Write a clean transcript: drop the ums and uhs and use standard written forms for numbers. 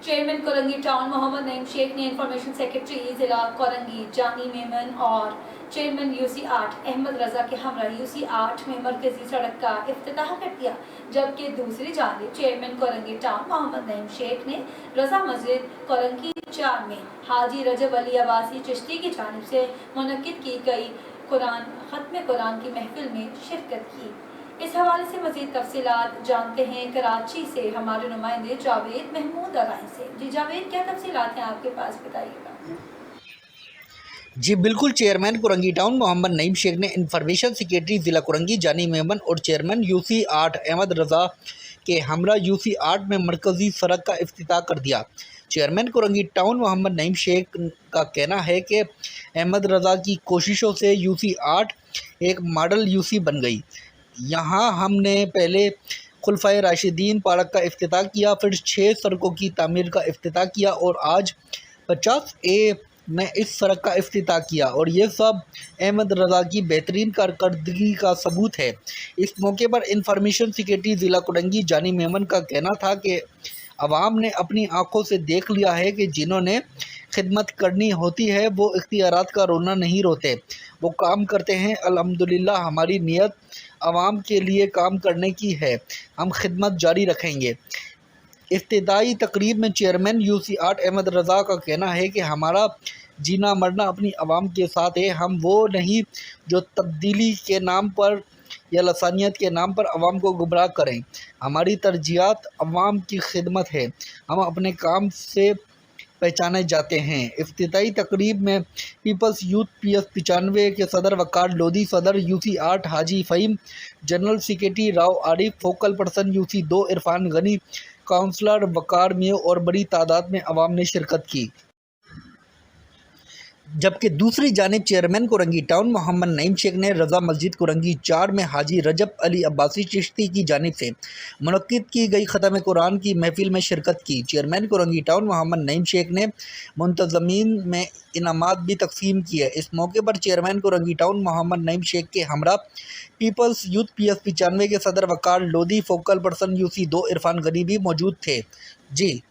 Chairman Korangi town Mohammad Naeem Sheikh ने information secretary जिला कोरंगी जानी मेमन और चेयरमैन यूसी 8 अहमद रजा के हमरा यूसी 8 में मरकजी सड़क का इफ्तिताह कर दिया, जबकि दूसरी जानिब चेयरमैन कोरंगी टाउन मोहम्मद नईम शेख ने रजा मस्जिद कोरंगी 4 में हाजी रजब अली अब्बासी चिश्ती की जानिब से मुनक्किद की गई खत्म कुरान की महफिल में शिरकत की। इस हवाले से मज़ीद तफसीलात जानते हैं कराची से हमारे नुमाइंदे जावेद महमूद अलाई से। जी जावेद, क्या तफसीलात हैं आपके पास, बताइएगा। जी बिल्कुल, चेयरमैन कुरंगी टाउन मोहम्मद नईम शेख ने इंफॉर्मेशन सेक्रेटरी ज़िला कुरंगी जानी मेमन और चेयरमैन यूसी 8 अहमद रज़ा के हमरा यूसी 8 में मरकजी सड़क का इफ्तिताह कर दिया। चेयरमैन कुरंगी टाउन मोहम्मद नईम शेख का कहना है कि अहमद रज़ा की कोशिशों से यूसी 8 एक मॉडल यूसी बन गई। यहाँ हमने पहले खुलफाए राशिदीन पार्क का इफ्तिताह किया, फिर 6 सड़कों की तामीर का इफ्तिताह किया और आज 50A में इस सड़क का इफ्तिताह किया, और ये सब अहमद रज़ा की बेहतरीन कारकर्दगी का सबूत है। इस मौके पर इंफॉर्मेशन सेक्रेटरी ज़िला कुरंगी जानी मेमन का कहना था कि अवाम ने अपनी आंखों से देख लिया है कि जिन्होंने खिदमत करनी होती है वो इख्तियारात का रोना नहीं रोते, वो काम करते हैं। अल्हम्दुलिल्लाह हमारी नीयत अवाम के लिए काम करने की है, हम खिदमत जारी रखेंगे। इफ्तिताई तकरीब में चेयरमैन यूसी 8 अहमद रज़ा का कहना है कि हमारा जीना मरना अपनी आवाम के साथ है। हम वो नहीं जो तब्दीली के नाम पर या लसानियत के नाम पर अवाम को गुमराह करें। हमारी तरजीहात अवाम की खिदमत है, हम अपने काम से पहचाने जाते हैं। इफ्तिताई तकरीब में पीपल्स यूथ PS 95 के सदर वकार लोधी, सदर यूसी 8 हाजी Fahim, general secretary Rao Arif, focal person UC 2 Irfan Ghani, councillor Waqar Meo और बड़ी तादाद में अवाम ने शिरकत की। जबकि दूसरी जानिब चेयरमैन कुरंगी टाउन मोहम्मद नईम शेख ने रज़ा मस्जिद कुरंगी 4 में हाजी रजब अली अब्बासी चिश्ती की जानिब से मुनक्किद की गई ख़त्म कुरान की महफिल में शिरकत की। चेयरमैन कुरंगी टाउन मोहम्मद नईम शेख ने मुंतज़मीन में इनामात भी तकसीम किए। इस मौके पर चेयरमैन कुरंगी टाउन मोहम्मद नईम शेख के हमरा पीपल्स यूथ PS 95 के सदर Waqar Lodhi, focal person UC 2 Irfan Ghani भी मौजूद थे। जी।